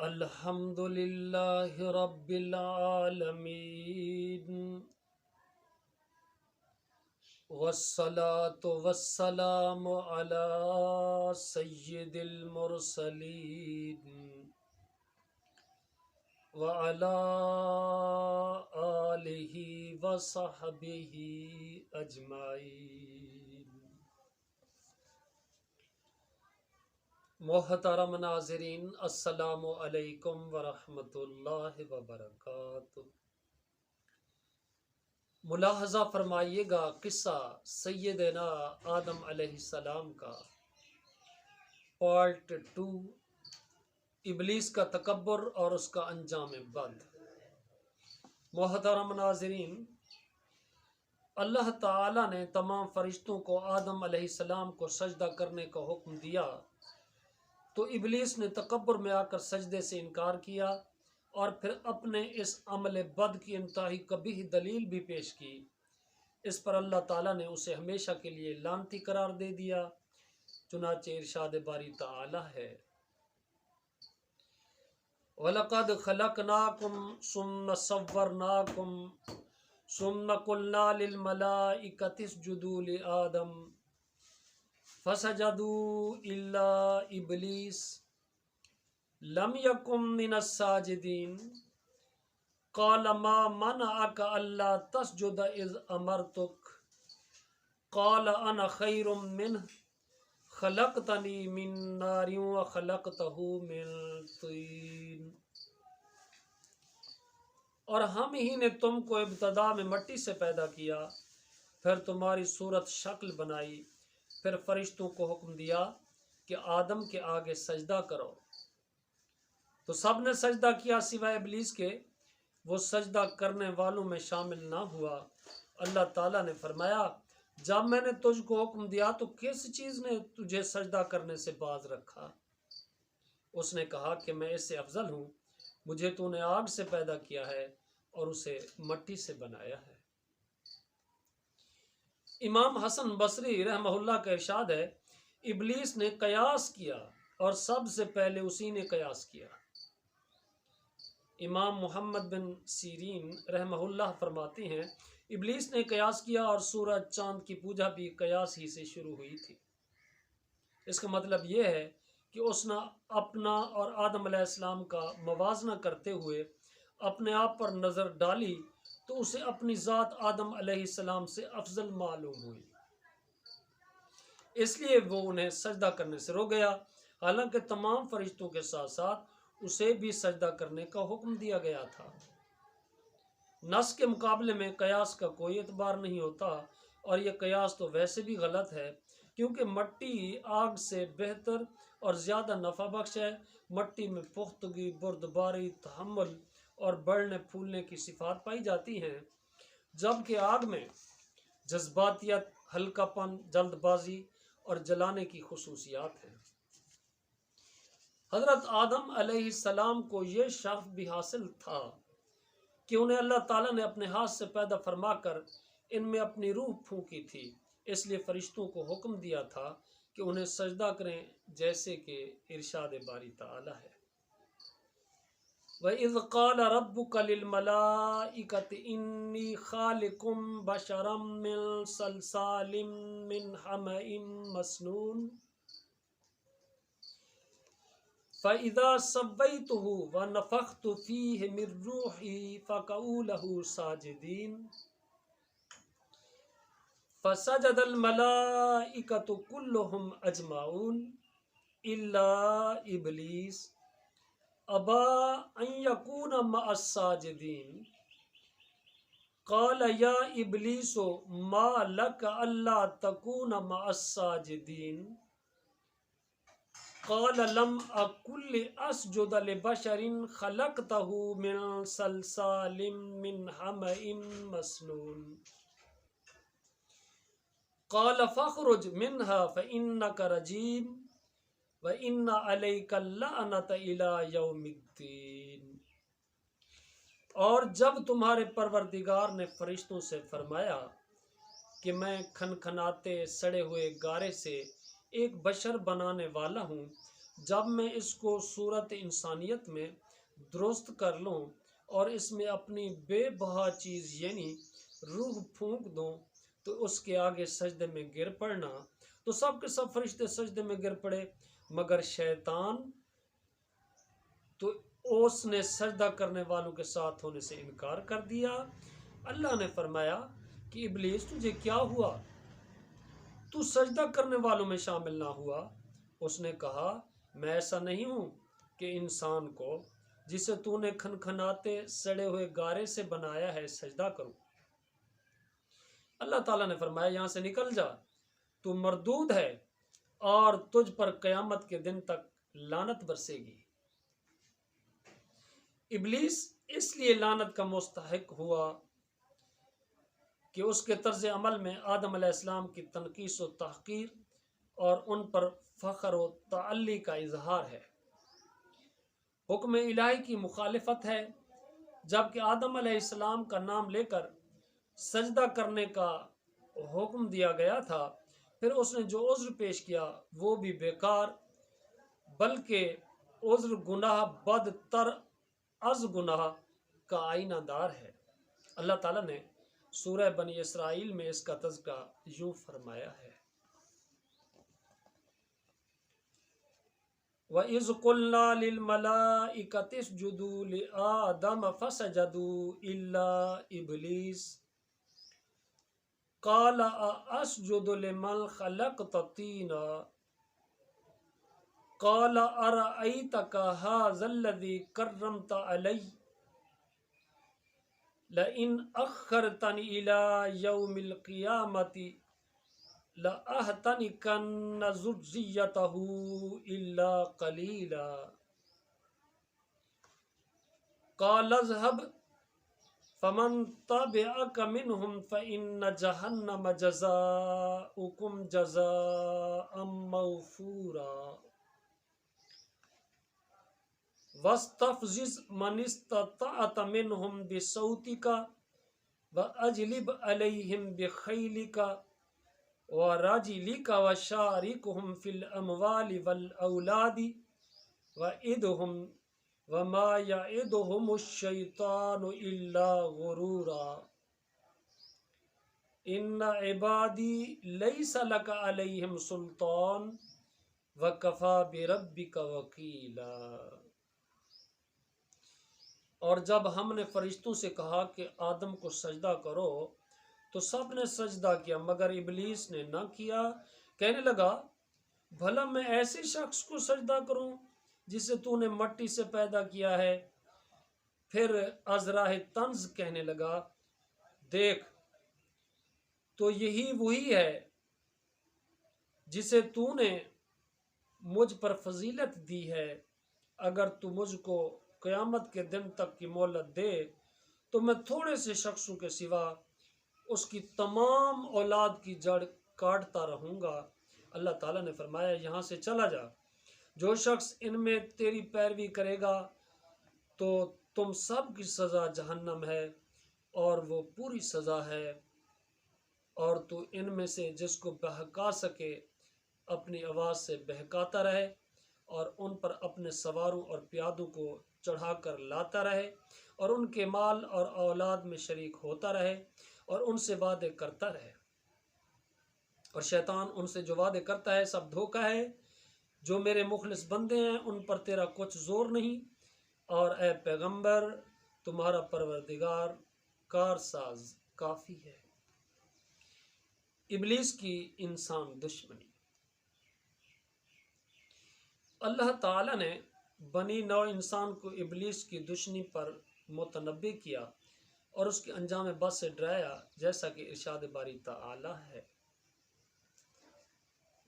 الحمد للہ رب العالمین والصلاة والسلام علی سید المرسلین وعلی آلہ وصحبہ اجمعین۔ محترم ناظرین، السلام علیکم ورحمۃ اللہ وبرکاتہ۔ ملاحظہ فرمائیے گا قصہ سیدنا آدم علیہ السلام کا پارٹ 2، ابلیس کا تکبر اور اس کا انجام بد۔ محترم ناظرین، اللہ تعالی نے تمام فرشتوں کو آدم علیہ السلام کو سجدہ کرنے کا حکم دیا، تو ابلیس نے تکبر میں آ کر سجدے سے انکار کیا اور پھر اپنے اس عمل بد کی انتہائی قبیح دلیل بھی پیش کی۔ اس پر اللہ تعالیٰ نے اسے ہمیشہ کے لیے لعنتی قرار دے دیا۔ چنانچہ ارشاد باری تعالیٰ ہے، وَلَقَدْ خَلَقْنَاكُمْ ثُمَّ صَوَّرْنَاكُمْ ثُمَّ قُلْنَا لِلْمَلَائِكَةِ اسْجُدُوا لِآدَمَ فَسَجَدُوا إِلَّا إِبْلِيسَ لَمْ يَكُنْ مِنَ السَّاجِدِينَ قَالَ مَا مَنَعَكَ أَلَّا تَسْجُدَ إِذْ أَمَرْتُكَ قَالَ أَنَا خَيْرٌ مِّنْهُ خَلَقْتَنِي مِن نَّارٍ وَخَلَقْتَهُ مِن طِينٍ۔ اور ہم ہی نے تم کو ابتدا میں مٹی سے پیدا کیا، پھر تمہاری صورت شکل بنائی، پھر فرشتوں کو حکم دیا کہ آدم کے آگے سجدہ کرو، تو سب نے سجدہ کیا سوائے ابلیس کے، وہ سجدہ کرنے والوں میں شامل نہ ہوا۔ اللہ تعالیٰ نے فرمایا، جب میں نے تجھ کو حکم دیا تو کس چیز نے تجھے سجدہ کرنے سے باز رکھا؟ اس نے کہا کہ میں اس سے افضل ہوں، مجھے تو نے آگ سے پیدا کیا ہے اور اسے مٹی سے بنایا ہے۔ امام حسن بصری رحمہ اللہ کا ارشاد ہے، ابلیس نے قیاس کیا اور سب سے پہلے اسی نے قیاس کیا۔ امام محمد بن سیرین رحمہ اللہ فرماتے ہیں، ابلیس نے قیاس کیا اور سورج چاند کی پوجا بھی قیاس ہی سے شروع ہوئی تھی۔ اس کا مطلب یہ ہے کہ اس نے اپنا اور آدم علیہ السلام کا موازنہ کرتے ہوئے اپنے آپ پر نظر ڈالی تو اسے اپنی ذات آدم علیہ السلام سے افضل معلوم ہوئی، اس لیے وہ انہیں سجدہ کرنے سے روک گیا، حالانکہ تمام فرشتوں کے ساتھ ساتھ اسے بھی سجدہ کرنے کا حکم دیا گیا تھا۔ نص کے مقابلے میں قیاس کا کوئی اعتبار نہیں ہوتا، اور یہ قیاس تو ویسے بھی غلط ہے، کیونکہ مٹی آگ سے بہتر اور زیادہ نفع بخش ہے۔ مٹی میں پختگی، بردباری، تحمل اور بڑھنے پھولنے کی صفات پائی جاتی ہیں، جبکہ آگ میں جذباتیت، ہلکا پن، جلد بازی اور جلانے کی خصوصیات ہیں۔ حضرت آدم علیہ السلام کو یہ شرف بھی حاصل تھا کہ انہیں اللہ تعالیٰ نے اپنے ہاتھ سے پیدا فرما کر ان میں اپنی روح پھونکی تھی، اس لیے فرشتوں کو حکم دیا تھا کہ انہیں سجدہ کریں، جیسے کہ ارشاد باری تعالیٰ ہے، وَإِذْ قَالَ رَبُّكَ لِلْمَلَائِكَةِ إِنِّي خَالِقٌ بَشَرًا مِّن صَلْصَالٍ مِّنْ حَمَإٍ مَّسْنُونٍ فَإِذَا سَوَّيْتُهُ وَنَفَخْتُ فِيهِ مِن رُّوحِي فَقَعُوا لَهُ سَاجِدِينَ فَسَجَدَ الْمَلَائِكَةُ كُلُّهُمْ أَجْمَعُونَ إِلَّا إِبْلِيسَ أَبَىٰ أَن يَكُونَ مَعَ السَّاجِدِينَ قَالَ يَا إِبْلِيسُ مَا لَكَ أَلَّا تَكُونَ مَعَ السَّاجِدِينَ قَالَ لَمْ أَكُن لِأَسْجُدَ لِبَشَرٍ خَلَقْتَهُ مِن صَلْصَالٍ مِّنْ حَمَإٍ مَّسْنُونٍ قَالَ فَاخْرُجْ مِنْهَا فَإِنَّكَ رَجِيمٌ وَإِنَّ عَلَيْكَ اللَّعْنَةَ إِلَىٰ يَوْمِ الدِّينِ۔ اور جب تمہارے پروردگار نے فرشتوں سے فرمایا کہ میں کھنکھناتے سڑے ہوئے گارے سے ایک بشر بنانے والا ہوں، جب میں اس کو صورت انسانیت میں درست کر لوں اور اس میں اپنی بے بہا چیز یعنی روح پھونک دوں تو اس کے آگے سجدے میں گر پڑنا۔ تو سب کے سب فرشتے سجدے میں گر پڑے، مگر شیطان تو اس نے سجدہ کرنے والوں کے ساتھ ہونے سے انکار کر دیا۔ اللہ نے فرمایا کہ ابلیس تجھے کیا ہوا، تو سجدہ کرنے والوں میں شامل نہ ہوا؟ اس نے کہا میں ایسا نہیں ہوں کہ انسان کو جسے تو نے کھنکھناتے سڑے ہوئے گارے سے بنایا ہے سجدہ کروں۔ اللہ تعالیٰ نے فرمایا یہاں سے نکل جا، تو مردود ہے اور تجھ پر قیامت کے دن تک لعنت برسے گی۔ ابلیس اس لیے لعنت کا مستحق ہوا کہ اس کے طرز عمل میں آدم علیہ السلام کی تنقیص و تحقیر اور ان پر فخر و تعلی کا اظہار ہے، حکم الہی کی مخالفت ہے۔ جبکہ آدم علیہ السلام کا نام لے کر سجدہ کرنے کا حکم دیا گیا تھا، پھر اس نے جو عذر پیش کیا وہ بھی بیکار، بلکہ عذر گناہ بدتر از گناہ کا آئینہ دار ہے۔ اللہ تعالیٰ نے سورہ بنی اسرائیل میں اس کا تذکرہ یوں فرمایا ہے، وَإِذْ قُلْنَا لِلْمَلَائِكَةِ اسْجُدُوا لِآدَمَ فَسَجَدُوا إِلَّا إِبْلِيسَ قَالَ أَأَسْجُدُ لِمَنْ خَلَقْتَ طِينًا قَالَ أَرَأَيْتَكَ هَٰذَا الَّذِي كَرَّمْتَ عَلَيَّ لَئِنْ أَخَّرْتَنِي إِلَىٰ يَوْمِ الْقِيَامَةِ لَأَحْتَنِكَنَّ ذُرِّيَّتَهُ إِلَّا قَلِيلًا قَالَ اذْهَبْ فَمَن تَبِعَكَ مِنْهُمْ فَإِنَّ جَهَنَّمَ جَزَاؤُكُمْ جَزَاءً مَّوْفُورًا وَاسْتَفْزِزْ مَنِ اسْتَطَعْتَ مِنْهُمْ بِصَوْتِكَ وَأَجْلِبْ عَلَيْهِمْ بِخَيْلِكَ وَرَجِلِكَ وَشَارِكْهُمْ فِي الْأَمْوَالِ وَالْأَوْلَادِ وَعِدْهُمْ وَمَا يَعِدُهُمُ الشَّيْطَانُ إِلَّا غُرُورًا إِنَّ عِبَادِي لَيْسَ لَكَ عَلَيْهِمْ سُلْطَانٌ وَكَفَى بِرَبِّكَ وَكِيلًا۔ اور جب ہم نے فرشتوں سے کہا کہ آدم کو سجدہ کرو تو سب نے سجدہ کیا مگر ابلیس نے نہ کیا، کہنے لگا بھلا میں ایسے شخص کو سجدہ کروں جسے تو نے مٹی سے پیدا کیا ہے۔ پھر از راہ طنز کہنے لگا دیکھ تو یہی وہی ہے جسے تو نے مجھ پر فضیلت دی ہے، اگر تو مجھ کو قیامت کے دن تک کی مہلت دے تو میں تھوڑے سے شخصوں کے سوا اس کی تمام اولاد کی جڑ کاٹتا رہوں گا۔ اللہ تعالیٰ نے فرمایا یہاں سے چلا جا، جو شخص ان میں تیری پیروی کرے گا تو تم سب کی سزا جہنم ہے اور وہ پوری سزا ہے، اور تو ان میں سے جس کو بہکا سکے اپنی آواز سے بہکاتا رہے اور ان پر اپنے سواروں اور پیادوں کو چڑھا کر لاتا رہے اور ان کے مال اور اولاد میں شریک ہوتا رہے اور ان سے وعدے کرتا رہے، اور شیطان ان سے جو وعدے کرتا ہے سب دھوکہ ہے۔ جو میرے مخلص بندے ہیں ان پر تیرا کچھ زور نہیں، اور اے پیغمبر تمہارا پروردگار کارساز کافی ہے۔ ابلیس کی انسان دشمنی۔ اللہ تعالیٰ نے بنی نوع انسان کو ابلیس کی دشمنی پر متنبع کیا اور اس کے انجام بد سے ڈرایا، جیسا کہ ارشاد باری تعالیٰ ہے،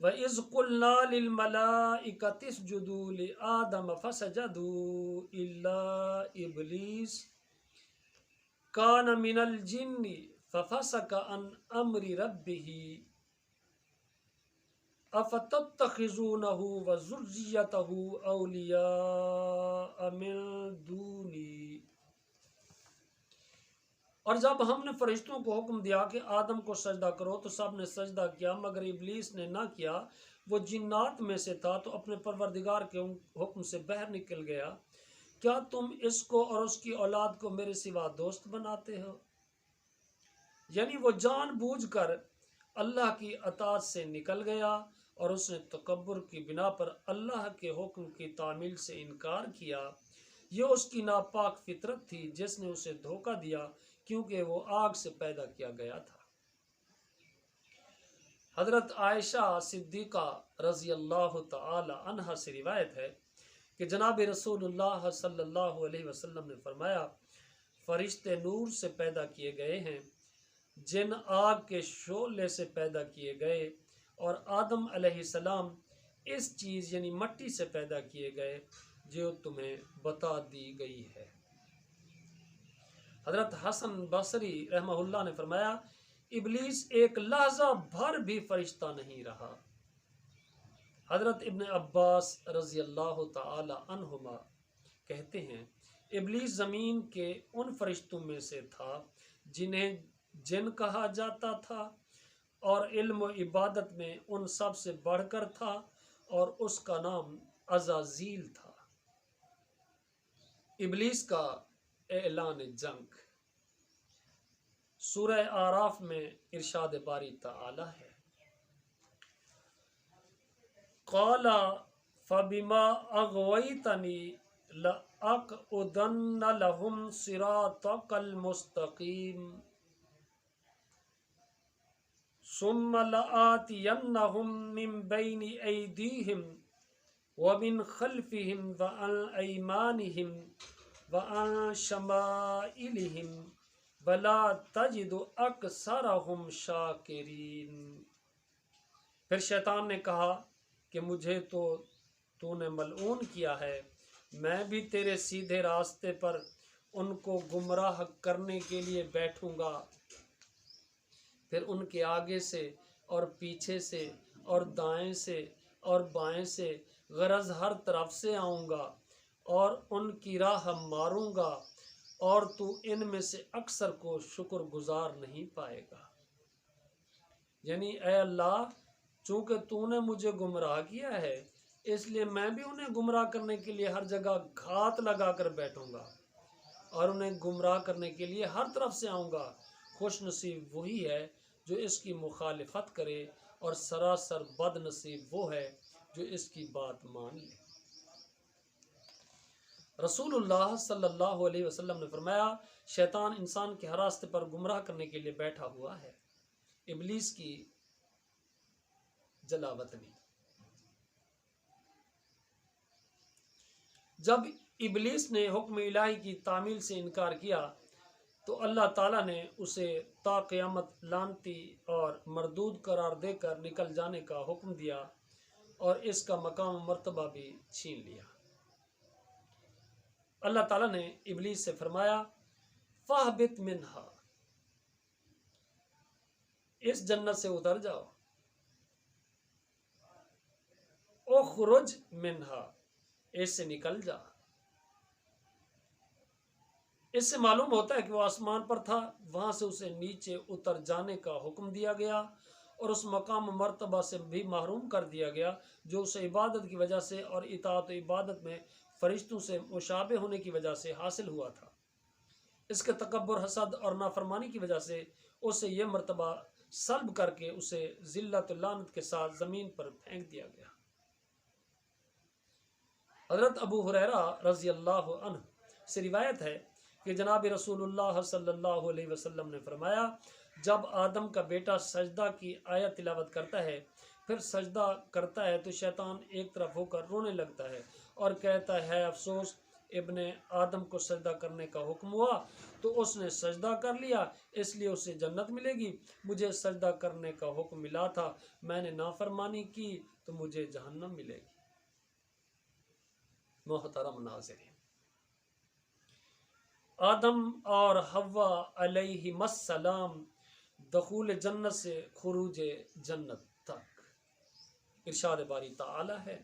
وَإِذْ قُلْنَا لِلْمَلَائِكَةِ اسْجُدُوا لِآدَمَ فَسَجَدُوا إِلَّا إِبْلِيسَ كَانَ مِنَ الْجِنِّ فَفَسَقَ عَنْ أَمْرِ رَبِّهِ أَفَتَتَّخِذُونَهُ وَذُرِّيَّتَهُ أَوْلِيَاءَ مِن دُونِي۔ اور جب ہم نے فرشتوں کو حکم دیا کہ آدم کو سجدہ کرو تو سب نے سجدہ کیا مگر ابلیس نے نہ کیا، وہ جنات میں سے تھا تو اپنے پروردگار کے حکم سے باہر نکل گیا، کیا تم اس کو اور اس کی اولاد کو میرے سوا دوست بناتے ہو؟ یعنی وہ جان بوجھ کر اللہ کی اطاعت سے نکل گیا اور اس نے تکبر کی بنا پر اللہ کے حکم کی تعمیل سے انکار کیا۔ یہ اس کی ناپاک فطرت تھی جس نے اسے دھوکہ دیا، کیونکہ وہ آگ سے پیدا کیا گیا تھا۔ حضرت عائشہ صدیقہ رضی اللہ تعالی عنہا سے روایت ہے کہ جناب رسول اللہ صلی اللہ علیہ وسلم نے فرمایا، فرشتے نور سے پیدا کیے گئے ہیں، جن آگ کے شعلے سے پیدا کیے گئے، اور آدم علیہ السلام اس چیز یعنی مٹی سے پیدا کیے گئے جو تمہیں بتا دی گئی ہے۔ حضرت حسن بصری رحمہ اللہ نے فرمایا، ابلیس ایک لحظہ بھر بھی فرشتہ نہیں رہا۔ حضرت ابن عباس رضی اللہ تعالی عنہما کہتے ہیں، ابلیس زمین کے ان فرشتوں میں سے تھا جنہیں جن کہا جاتا تھا، اور علم و عبادت میں ان سب سے بڑھ کر تھا، اور اس کا نام عزازیل تھا۔ ابلیس کا اعلان جنگ۔ سورہ اعراف میں ارشاد باری تعالی ہے، قال فبما اغویتنی لأقعدن لهم صراطک المستقیم ثم لآتینہم من بین ایدیہم ومن خلفہم وعن ایمانہم وعن شمائلہم ولا تجد اکثرہم شاکرین۔ پھر شیطان نے کہا کہ مجھے تو نے ملعون کیا ہے، میں بھی تیرے سیدھے راستے پر ان کو گمراہ کرنے کے لیے بیٹھوں گا، پھر ان کے آگے سے اور پیچھے سے اور دائیں سے اور بائیں سے، غرض ہر طرف سے آؤں گا اور ان کی راہ ماروں گا، اور تو ان میں سے اکثر کو شکر گزار نہیں پائے گا۔ یعنی اے اللہ، چونکہ تو نے مجھے گمراہ کیا ہے، اس لیے میں بھی انہیں گمراہ کرنے کے لیے ہر جگہ گھات لگا کر بیٹھوں گا اور انہیں گمراہ کرنے کے لیے ہر طرف سے آؤں گا۔ خوش نصیب وہی ہے جو اس کی مخالفت کرے، اور سراسر بد نصیب وہ ہے جو اس کی بات مان لے۔ رسول اللہ صلی اللہ علیہ وسلم نے فرمایا، شیطان انسان کے ہر راستے پر گمراہ کرنے کے لیے بیٹھا ہوا ہے۔ ابلیس کی جلاوطنی۔ جب ابلیس نے حکم الہی کی تعمیل سے انکار کیا تو اللہ تعالیٰ نے اسے تا قیامت لعنتی اور مردود قرار دے کر نکل جانے کا حکم دیا، اور اس کا مقام و مرتبہ بھی چھین لیا۔ اللہ تعالیٰ نے ابلیس سے فرمایا، فاہبط منہا، اس جنت سے اتر جاؤ، اخرج منہا، اس سے نکل جا۔ اس سے معلوم ہوتا ہے کہ وہ آسمان پر تھا، وہاں سے اسے نیچے اتر جانے کا حکم دیا گیا اور اس مقام و مرتبہ سے بھی محروم کر دیا گیا جو اسے عبادت کی وجہ سے اور اطاعت و عبادت میں فرشتوں سے مشابہ ہونے کی وجہ سے حاصل ہوا تھا۔ اس کے تکبر، حسد اور نافرمانی کی وجہ سے اسے یہ مرتبہ سلب کر کے اسے ذلت و لعنت کے ساتھ زمین پر پھینک دیا گیا۔ حضرت ابو ہریرہ رضی اللہ عنہ سے روایت ہے کہ جناب رسول اللہ صلی اللہ علیہ وسلم نے فرمایا، جب آدم کا بیٹا سجدہ کی آیت تلاوت کرتا ہے، پھر سجدہ کرتا ہے تو شیطان ایک طرف ہو کر رونے لگتا ہے اور کہتا ہے، افسوس، ابن آدم کو سجدہ کرنے کا حکم ہوا تو اس نے سجدہ کر لیا، اس لیے اسے جنت ملے گی، مجھے سجدہ کرنے کا حکم ملا تھا، میں نے نافرمانی کی تو مجھے جہنم ملے گی۔ محترم ناظرین، آدم اور حوا علیہم السلام دخول جنت سے خروج جنت تک، ارشاد باری تعالی ہے،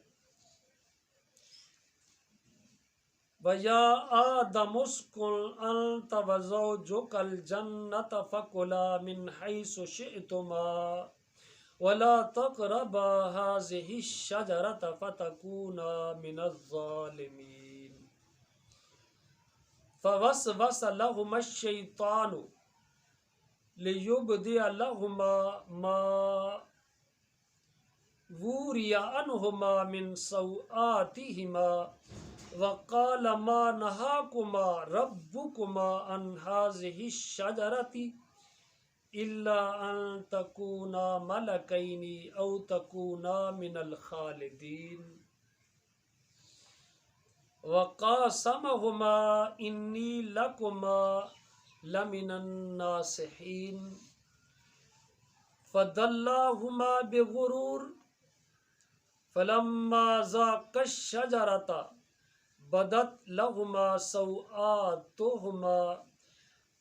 وَيَا آدَمُ اسْكُنْ أَنْتَ وَزَوْجُكَ الْجَنَّةَ فَكُلَا مِنْ حَيْثُ شِئْتُمَا ولا تقربا هذه الشجرة فتكونا من الظالمين فوسوس لهما الشيطان ليبدي لهما ما وري عنهما من سوآتهما وقال ما نهاكما ربكما عن هذه الشجرة إلا أن تكونا ملكين أو تكونا من الخالدين وقاسمهما إني لكما لمن الناصحين فدلاهما بغرور فلما ذاقا الشجرة بدت لهما سوآتهما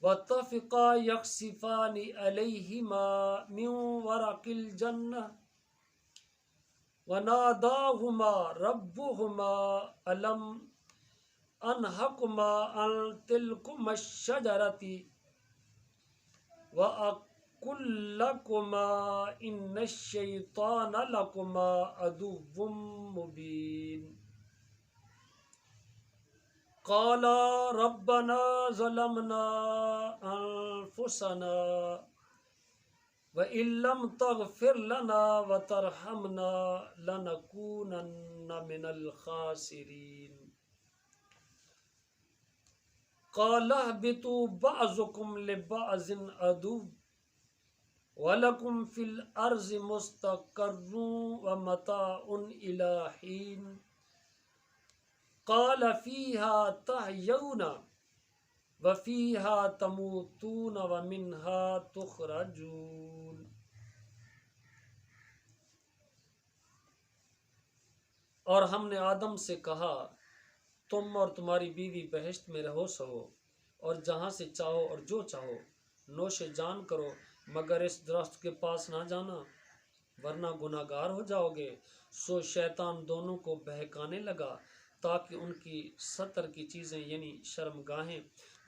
وطفقا يخصفان عليهما من ورق الجنة وناداهما ربهما ألم أنهكما عن تلكما الشجرة وأقل لكما إن الشيطان لكما عدو مبين قالا ربنا ظلمنا أنفسنا وإن لم تغفر لنا وترحمنا لنكونن من الخاسرين قال اهبطوا بعضكم لبعض عدو ولكم في الأرض مستقر ومتاع إلى حين قال فيها تحيون وفيها تموتون ومنها تخرجون۔ اور ہم نے آدم سے کہا تم اور تمہاری بیوی بہشت میں رہو سہو اور جہاں سے چاہو اور جو چاہو نوش جان کرو مگر اس درخت کے پاس نہ جانا ورنہ گناہ گار ہو جاؤ گے۔ سو شیطان دونوں کو بہکانے لگا تاکہ ان کی ستر کی چیزیں یعنی شرمگاہیں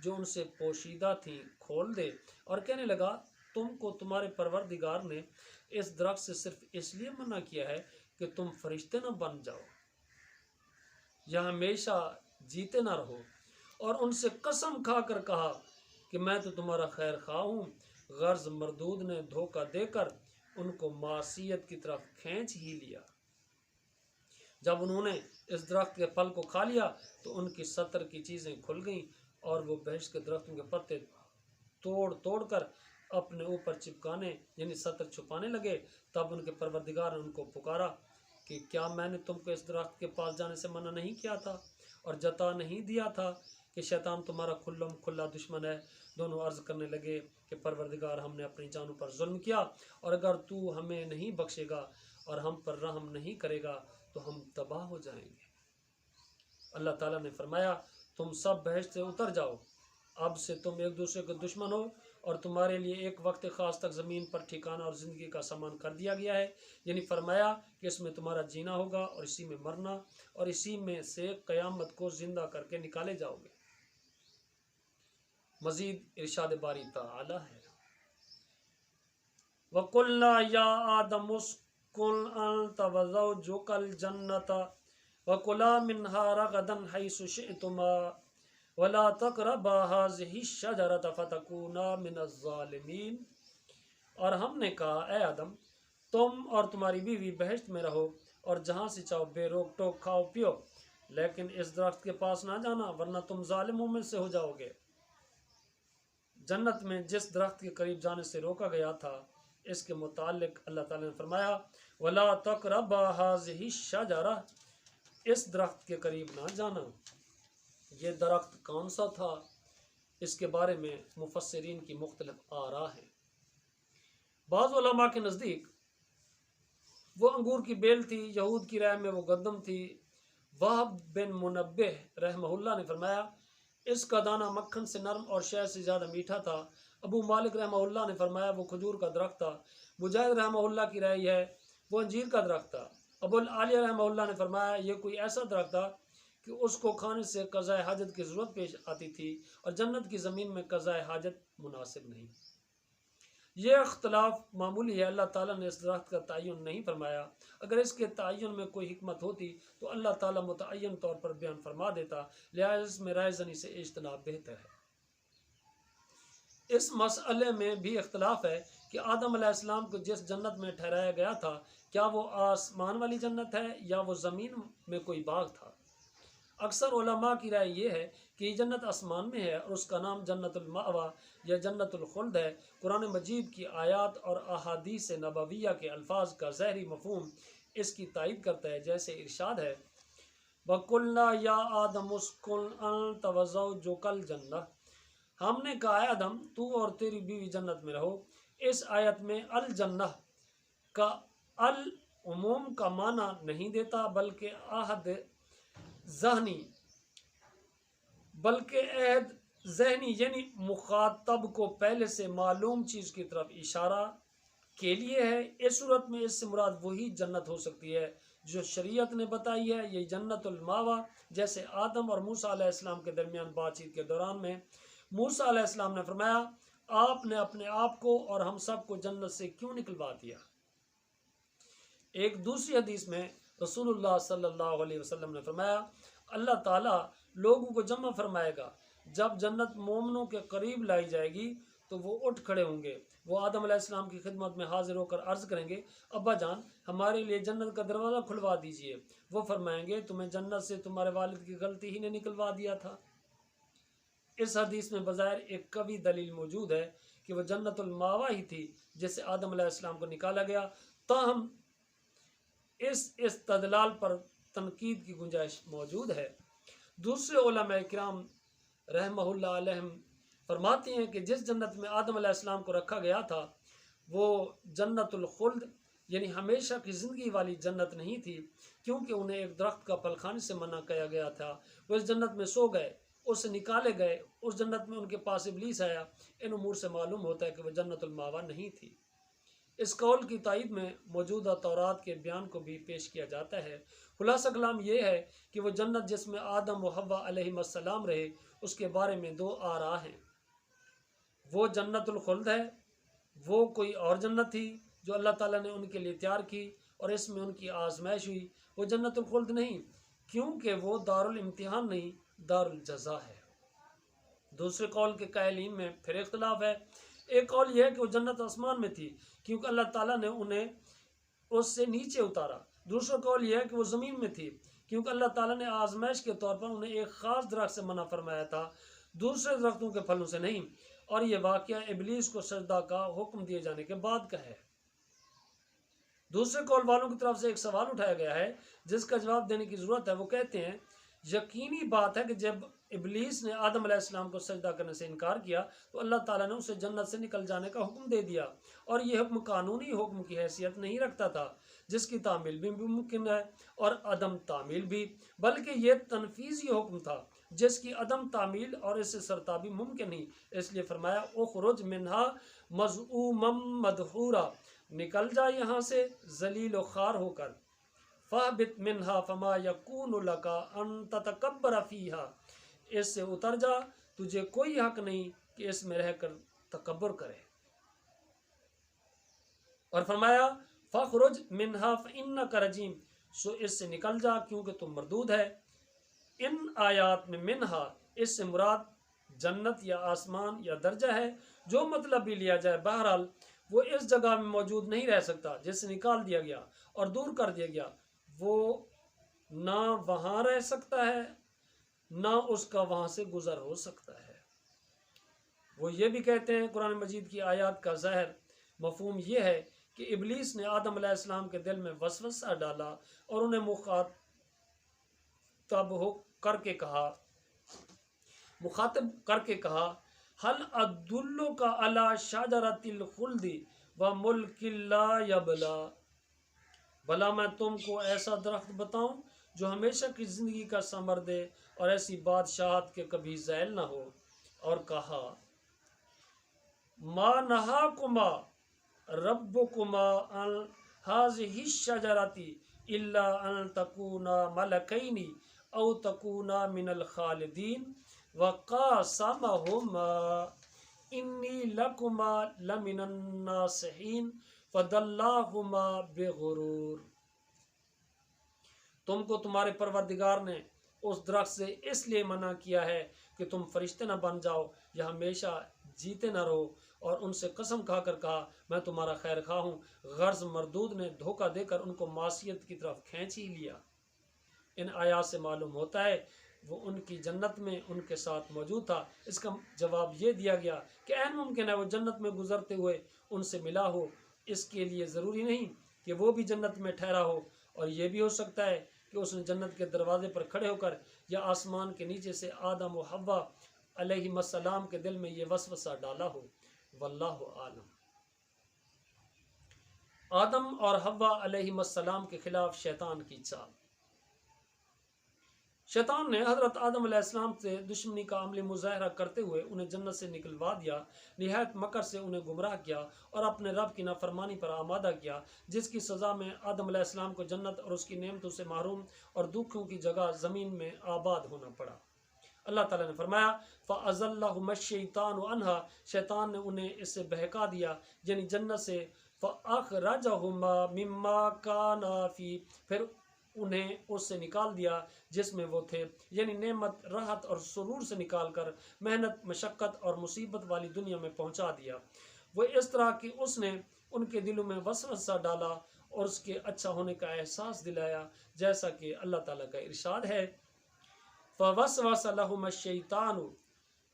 جو ان سے پوشیدہ تھیں کھول دے، اور کہنے لگا تم کو تمہارے پروردگار نے اس درخت سے صرف اس لیے منع کیا ہے کہ تم فرشتے نہ بن جاؤ یا ہمیشہ جیتے نہ رہو، اور ان سے قسم کھا کر کہا کہ میں تو تمہارا خیر خواہ ہوں۔ غرض مردود نے دھوکہ دے کر ان کو معصیت کی طرف کھینچ ہی لیا۔ جب انہوں نے اس درخت کے پھل کو کھا لیا تو ان کی ستر کی چیزیں کھل گئیں اور وہ بہشت کے درختوں کے پتے توڑ توڑ کر اپنے اوپر چپکانے یعنی ستر چھپانے لگے۔ تب ان کے پروردگار نے ان کو پکارا کہ کیا میں نے تم کو اس درخت کے پاس جانے سے منع نہیں کیا تھا اور جتا نہیں دیا تھا کہ شیطان تمہارا کھلم کھلا دشمن ہے؟ دونوں عرض کرنے لگے کہ پروردگار ہم نے اپنی جانوں پر ظلم کیا، اور اگر تو ہمیں نہیں بخشے گا اور ہم پر رحم نہیں کرے گا تو ہم تباہ ہو جائیں گے۔ اللہ تعالیٰ نے فرمایا تم سب بہشت سے اتر جاؤ، اب سے تم ایک دوسرے کے دشمن ہو، اور تمہارے لیے ایک وقت خاص تک زمین پر ٹھکانہ اور زندگی کا سامان کر دیا گیا ہے، یعنی فرمایا کہ اس میں تمہارا جینا ہوگا اور اسی میں مرنا، اور اسی میں سے قیامت کو زندہ کر کے نکالے جاؤ گے۔ مزید ارشاد باری تعالی ہے وَقُلْنَا يَا آدَمُ اسْكُنْ أَنْتَ وَزَوْجُكَ الْجَنَّةَ وَكُلَا مِنْهَا رَغَدًا حَيْثُ شِئْتُمَا وَلَا تَقْرَبَا هَٰذِهِ الشَّجَرَةَ فَتَكُونَا مِنَ الظَّالِمِينَ۔ اور ہم نے کہا اے آدم تم اور تمہاری بیوی بہشت میں رہو اور جہاں سے چاہو بے روک ٹوک کھاؤ پیو، لیکن اس درخت کے پاس نہ جانا ورنہ تم ظالموں میں سے ہو جاؤ گے۔ جنت میں جس درخت کے قریب جانے سے روکا گیا تھا اس کے متعلق اللہ تعالیٰ نے فرمایا وَلَا تَقْرَبَا هَٰذِهِ الشَّجَرَةَ، اس درخت کے قریب نہ جانا۔ یہ درخت کون سا تھا؟ اس کے بارے میں مفسرین کی مختلف آراء ہیں۔ بعض علماء کے نزدیک وہ انگور کی بیل تھی، یہود کی رائے میں وہ گندم تھی۔ وہب بن منبہ رحمہ اللہ نے فرمایا اس کا دانہ مکھن سے نرم اور شہد سے زیادہ میٹھا تھا۔ ابو مالک رحمہ اللہ نے فرمایا وہ کھجور کا درخت تھا۔ مجاہد رحمہ اللہ کی رائے ہے وہ انجیر کا درخت تھا۔ ابو العالیہ رحمہ اللہ نے فرمایا یہ کوئی ایسا درخت تھا کہ اس کو کھانے سے قضاء حاجت کی ضرورت پیش آتی تھی، اور جنت کی زمین میں قضاء حاجت مناسب نہیں۔ یہ اختلاف معمولی ہے، اللہ تعالیٰ نے اس درخت کا تعین نہیں فرمایا، اگر اس کے تعین میں کوئی حکمت ہوتی تو اللہ تعالیٰ متعین طور پر بیان فرما دیتا، لہذا اس میں رائے زنی سے اجتناب بہتر ہے۔ اس مسئلے میں بھی اختلاف ہے کہ آدم علیہ السلام کو جس جنت میں ٹھہرایا گیا تھا کیا وہ آسمان والی جنت ہے یا وہ زمین میں کوئی باغ تھا۔ اکثر علماء کی رائے یہ ہے کہ یہ جنت آسمان میں ہے اور اس کا نام جنت المأوا یا جنت الخلد ہے۔ قرآن مجید کی آیات اور احادیث نبویہ کے الفاظ کا ظاہری مفہوم اس کی تائید کرتا ہے، جیسے ارشاد ہے وَقُلْنَا يَا آدَمُ اسْكُنْ أَنْتَ وَزَوْجُكَ الْجَنَّةَ، ہم نے کہا اے آدم تو اور تیری بیوی جنت میں رہو۔ اس آیت میں الجنہ کا العموم کا معنی نہیں دیتا بلکہ عہد ذہنی یعنی مخاطب کو پہلے سے معلوم چیز کی طرف اشارہ کے لیے ہے۔ اس صورت میں اس سے مراد وہی جنت ہو سکتی ہے جو شریعت نے بتائی ہے، یہ جنت الماوا، جیسے آدم اور موسیٰ علیہ السلام کے درمیان بات چیت کے دوران میں موسیٰ علیہ السلام نے فرمایا آپ نے اپنے آپ کو اور ہم سب کو جنت سے کیوں نکلوا دیا۔ ایک دوسری حدیث میں رسول اللہ صلی اللہ علیہ وسلم نے فرمایا اللہ تعالیٰ لوگوں کو جمع فرمائے گا، جب جنت مومنوں کے قریب لائی جائے گی تو وہ اٹھ کھڑے ہوں گے، وہ آدم علیہ السلام کی خدمت میں حاضر ہو کر عرض کریں گے ابا جان ہمارے لیے جنت کا دروازہ کھلوا دیجئے، وہ فرمائیں گے تمہیں جنت سے تمہارے والد کی غلطی ہی نے نکلوا دیا تھا۔ اس حدیث میں بظاہر ایک قوی دلیل موجود ہے کہ وہ جنت الماوا ہی تھی جس سے آدم علیہ السلام کو نکالا گیا، تاہم اس استدلال پر تنقید کی گنجائش موجود ہے۔ دوسرے علماء کرام رحمہ اللہ علیہم فرماتے ہیں کہ جس جنت میں آدم علیہ السلام کو رکھا گیا تھا وہ جنت الخلد یعنی ہمیشہ کی زندگی والی جنت نہیں تھی، کیونکہ انہیں ایک درخت کا پھل کھانے سے منع کیا گیا تھا۔ وہ اس جنت میں سو گئے، اس سے نکالے گئے، اس جنت میں ان کے پاس ابلیس آیا۔ ان امور سے معلوم ہوتا ہے کہ وہ جنت الماوا نہیں تھی۔ اس قول کی تائید میں موجودہ تورات کے بیان کو بھی پیش کیا جاتا ہے۔ خلاصہ کلام یہ ہے کہ وہ جنت جس میں آدم و حوا علیہ السلام رہے اس کے بارے میں دو آراء ہیں۔ وہ جنت الخلد ہے، وہ کوئی اور جنت تھی جو اللہ تعالیٰ نے ان کے لیے تیار کی اور اس میں ان کی آزمائش ہوئی۔ وہ جنت الخلد نہیں کیونکہ وہ دار الامتحان نہیں دار الجزا ہے۔ دوسرے قول کے قائلین میں پھر اختلاف ہے۔ ایک قول یہ ہے کہ وہ جنت آسمان میں تھی کیونکہ اللہ تعالیٰ نے انہیں اس سے نیچے اتارا۔ دوسرا قول یہ ہے کہ وہ زمین میں تھی کیونکہ اللہ تعالیٰ نے آزمائش کے طور پر انہیں ایک خاص درخت سے منع فرمایا تھا، دوسرے درختوں کے پھلوں سے نہیں، اور یہ واقعہ ابلیس کو سجدہ کا حکم دیے جانے کے بعد کا ہے۔ دوسرے قول والوں کی طرف سے ایک سوال اٹھایا گیا ہے جس کا جواب دینے کی ضرورت ہے۔ وہ کہتے ہیں یقینی بات ہے کہ جب ابلیس نے آدم علیہ السلام کو سجدہ کرنے سے انکار کیا تو اللہ تعالیٰ نے اسے جنت سے نکل جانے کا حکم دے دیا، اور یہ حکم قانونی حکم کی حیثیت نہیں رکھتا تھا جس کی تعمیل بھی ممکن ہے اور عدم تعمیل بھی، بلکہ یہ تنفیذی حکم تھا جس کی عدم تعمیل اور اس سے سرتابی ممکن نہیں۔ اس لیے فرمایا اخرج منہا مذءوما مدحورا، نکل جا یہاں سے ذلیل و خوار ہو کر، فاہبط منہا فما یکون لکا ان تتکبر فیہا، اس سے اتر جا، تجھے کوئی حق نہیں کہ اس میں رہ کر تکبر کرے۔ اور فرمایا فاخرج منہا فانک رجیم، سو اس سے نکل جا کیونکہ تم مردود ہے۔ ان آیات میں منہا اس سے مراد جنت یا آسمان یا درجہ ہے، جو مطلب بھی لیا جائے بہرحال وہ اس جگہ میں موجود نہیں رہ سکتا جس سے نکال دیا گیا اور دور کر دیا گیا، وہ نہ وہاں رہ سکتا ہے نہ اس کا وہاں سے گزر ہو سکتا ہے۔ وہ یہ بھی کہتے ہیں قرآن مجید کی آیات کا ظاہر مفہوم یہ ہے کہ ابلیس نے آدم علیہ السلام کے دل میں وسوسہ ڈالا اور انہیں مخاطب کر کے کہا حل ادلک علی شجرۃ الخلد وملک لا یبلا، بھلا میں تم کو ایسا درخت بتاؤں جو ہمیشہ کی زندگی کا ثمر دے اور ایسی بادشاہت کے کبھی زائل نہ ہو۔ اور کہا ما نہاکما ربکما عن ہذہ الشجرۃ الا ان تکونا ملکین او تکونا من الخالدین وقاسمہما انی لکما لمن الناصحین فدلاہما بغرور۔ تم کو تمہارے پروردگار نے اس درخت سے اس لیے منع کیا ہے کہ تم فرشتے نہ بن جاؤ یا ہمیشہ جیتے نہ رہو، اور ان سے قسم کھا کر کہا میں تمہارا خیر خواہ ہوں۔ غرض مردود نے دھوکہ دے کر ان کو معصیت کی طرف کھینچ ہی لیا۔ ان آیات سے معلوم ہوتا ہے وہ ان کی جنت میں ان کے ساتھ موجود تھا۔ اس کا جواب یہ دیا گیا کہ عین ممکن ہے وہ جنت میں گزرتے ہوئے ان سے ملا ہو، اس کے لیے ضروری نہیں کہ وہ بھی جنت میں ٹھہرا ہو، اور یہ بھی ہو سکتا ہے کہ اس نے جنت کے دروازے پر کھڑے ہو کر یا آسمان کے نیچے سے آدم و حوا علیہ السلام کے دل میں یہ وسوسہ ڈالا ہو، واللہ عالم۔ آدم اور حوا علیہ السلام کے خلاف شیطان کی چال۔ شیطان نے حضرت آدم علیہ السلام سے دشمنی کا عملی مظاہرہ کرتے ہوئے انہیں جنت سے نکلوا دیا، نہایت مکر سے انہیں گمراہ کیا اور اپنے رب کی نافرمانی پر آمادہ کیا، جس کی سزا میں آدم علیہ السلام کو جنت اور اس کی نعمتوں سے محروم اور دکھوں کی جگہ زمین میں آباد ہونا پڑا۔ اللہ تعالیٰ نے فرمایا فَأَزَلَّهُمَا الشَّيْطَانُ عَنْهَا، شیطان نے انہیں اس سے بہکا دیا یعنی جنت سے، فَأَخْرَجَهُمَا مِمَّا كَانَا فِيهِ، پھر انہیں اس سے نکال دیا جس میں وہ تھے، یعنی نعمت، راحت اور سرور سے نکال کر محنت، مشقت اور مصیبت والی دنیا میں پہنچا دیا۔ وہ اس طرح کہ اس نے ان کے دلوں میں وسوسہ ڈالا اور اس کے اچھا ہونے کا احساس دلایا، جیسا کہ اللہ تعالیٰ کا ارشاد ہے فَوَسْوَسَ لَهُمَا الشَّيْطَانُ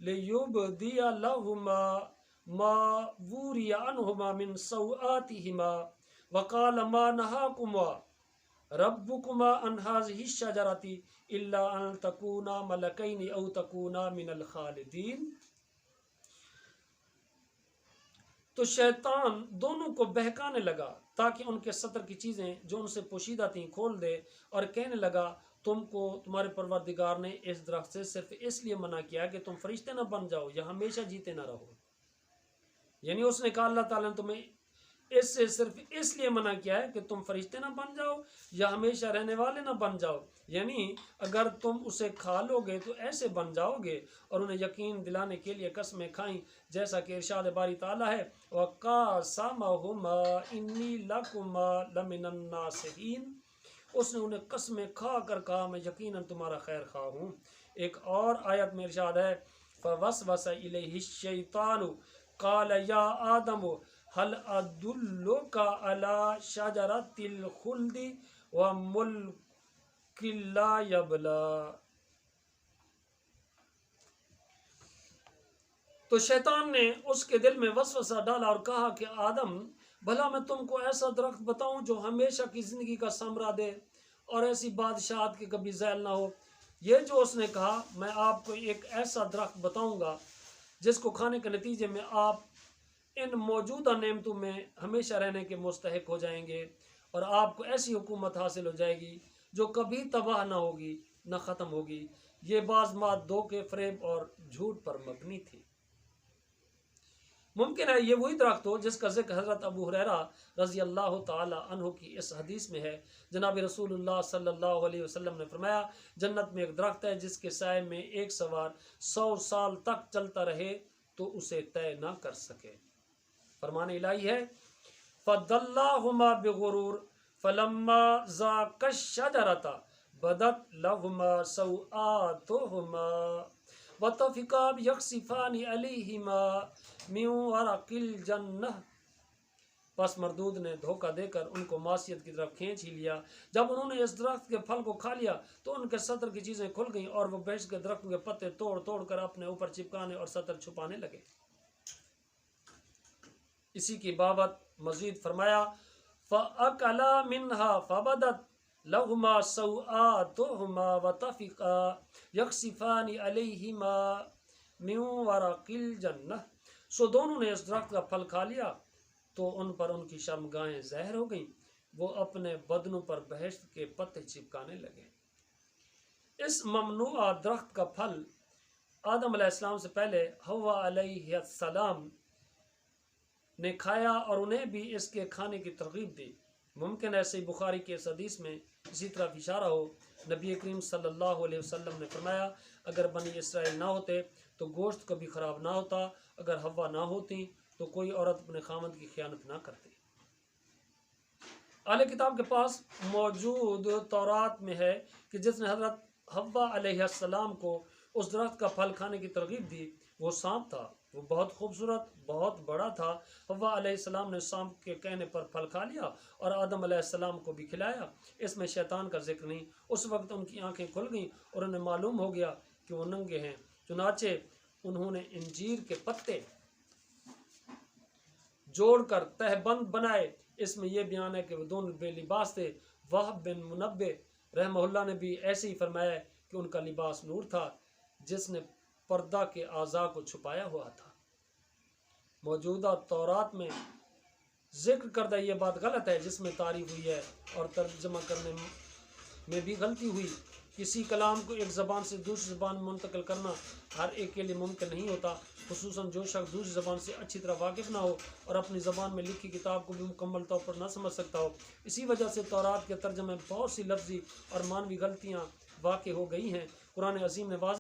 لِيُبْدِيَ لَهُمَا مَا وُرِيَ عَنْهُمَا مِنْ سَوْآتِهِمَا وَقَالَ مَا نَهَاكُمَا رَبُّكُمَا عَنْ هَٰذِهِ الشَّجَرَةِ إِلَّا أَن تَكُونَا مَلَكَيْنِ أَوْ تَكُونَا مِنَ الْخَالِدِينَ۔ تو شیطان دونوں کو بہکانے لگا تاکہ ان کے سطر کی چیزیں جو ان سے پوشیدہ تھیں کھول دے، اور کہنے لگا تم کو تمہارے پروردگار نے اس درخت سے صرف اس لیے منع کیا کہ تم فرشتے نہ بن جاؤ یا ہمیشہ جیتے نہ رہو۔ یعنی اس نے کہا اللہ تعالیٰ نے تمہیں اس سے صرف اس لیے منع کیا ہے کہ تم فرشتے نہ بن جاؤ یا ہمیشہ رہنے والے نہ بن جاؤ، یعنی اگر تم اسے کھا لو گے تو ایسے بن جاؤ گے، اور انہیں یقین دلانے کے لیے قسمیں کھائیں، جیسا کہ ارشاد باری تعالیٰ ہے وَقَاسَمَهُمَا إِنِّي لَكُمَا لَمِنَ النَّاصِحِينَ، اس نے انہیں قسمیں کھا کر کہا میں یقیناً تمہارا خیر خواہ ہوں۔ ایک اور آیت میں ارشاد ہے فَوَسْوَسَ إِلَيْهِ الشَّيْطَانُ قَالَ يَا آدَمُ هَلْ أَدُلُّكَ عَلَى شَجَرَةِ الْخُلْدِ وَمُلْكٍ لَا يَبْلَىٰ۔ تو شیطان نے اس کے دل میں وسوسہ ڈالا اور کہا کہ آدم بھلا میں تم کو ایسا درخت بتاؤں جو ہمیشہ کی زندگی کا ثمرہ دے اور ایسی بادشاہت کے کبھی زائل نہ ہو۔ یہ جو اس نے کہا میں آپ کو ایک ایسا درخت بتاؤں گا جس کو کھانے کے نتیجے میں آپ ان موجودہ نعمتوں میں ہمیشہ رہنے کے مستحق ہو جائیں گے، اور آپ کو ایسی حکومت حاصل ہو جائے گی جو کبھی تباہ نہ ہوگی نہ ختم ہوگی۔ یہ بعض بات دھوکے، فریب اور جھوٹ پر مبنی تھی۔ ممکن ہے یہ وہی درخت ہو جس کا ذکر حضرت ابو ہریرہ رضی اللہ تعالی عنہ کی اس حدیث میں ہے۔ جناب رسول اللہ صلی اللہ علیہ وسلم نے فرمایا جنت میں ایک درخت ہے جس کے سائے میں ایک سوار 100 سال تک چلتا رہے تو اسے طے نہ کر سکے۔ فرمان الہی ہے فَدَلَّاهُمَا بِغُرُورٍ فَلَمَّا ذَاقَا الشَّجَرَةَ بَدَتْ لَهُمَا سَوْآتُهُمَا وَطَفِقَا يَخْصِفَانِ عَلَيْهِمَا مِنْ وَرَقِ الْجَنَّةِ، پس مردود نے دھوکہ دے کر ان کو معصیت کی طرف کھینچ ہی لیا۔ جب انہوں نے اس درخت کے پھل کو کھا لیا تو ان کے سطر کی چیزیں کھل گئیں اور وہ بہشت کے درختوں کے پتے توڑ توڑ کر اپنے اوپر چپکانے اور سطر چھپانے لگے۔ اسی کی بابت مزید فرمایا فَأَكَلَا مِنْهَا فَبَدَتْ لَهُمَا سَوْآتُهُمَا وَطَفِقَا يَخْصِفَانِ عَلَيْهِمَا مِنْ وَرَقِ الْجَنَّةِ، سو دونوں نے اس درخت کا پھل کھا لیا تو ان پر ان کی شرمگاہیں ظاہر ہو گئیں، وہ اپنے بدنوں پر بہشت کے پتے چپکانے لگے۔ اس ممنوعہ درخت کا پھل آدم علیہ السلام سے پہلے حوا علیہ السلام نے کھایا اور انہیں بھی اس کے کھانے کی ترغیب دی۔ ممکن ہے صحیح بخاری کے اس حدیث میں اسی طرف اشارہ ہو نبی کریم صلی اللہ علیہ وسلم نے فرمایا اگر بنی اسرائیل نہ ہوتے تو گوشت کبھی خراب نہ ہوتا، اگر حوا نہ ہوتی تو کوئی عورت اپنے خامد کی خیانت نہ کرتی۔ اہل کتاب کے پاس موجود تورات میں ہے کہ جس نے حضرت حوا علیہ السلام کو اس درخت کا پھل کھانے کی ترغیب دی وہ سانپ تھا، وہ بہت خوبصورت بہت بڑا تھا۔ حوا علیہ السلام نے سانپ کے کہنے پر پھل کھا لیا اور آدم علیہ السلام کو بھی کھلایا۔ اس میں شیطان کا ذکر نہیں۔ اس وقت ان کی آنکھیں کھل گئیں اور انہیں معلوم ہو گیا کہ وہ ننگے ہیں، چنانچہ انہوں نے انجیر کے پتے جوڑ کر تہبند بنائے۔ اس میں یہ بیان ہے کہ وہ دونوں بے لباس تھے۔ وہب بن منبع رحمہ اللہ نے بھی ایسے ہی فرمایا کہ ان کا لباس نور تھا جس نے پردہ کے اعضاء کو چھپایا ہوا تھا۔ موجودہ تورات میں ذکر کردہ یہ بات غلط ہے جس میں تعریف ہوئی ہے اور ترجمہ کرنے میں بھی غلطی ہوئی۔ کسی کلام کو ایک زبان سے دوسری زبان میں منتقل کرنا ہر ایک کے لیے ممکن نہیں ہوتا، خصوصاً جو شخص دوسری زبان سے اچھی طرح واقف نہ ہو اور اپنی زبان میں لکھی کتاب کو بھی مکمل طور پر نہ سمجھ سکتا ہو۔ اسی وجہ سے تورات کے ترجمے میں بہت سی لفظی اور معنوی غلطیاں واقع ہو گئی ہیں۔ قرآن عظیم نے واضح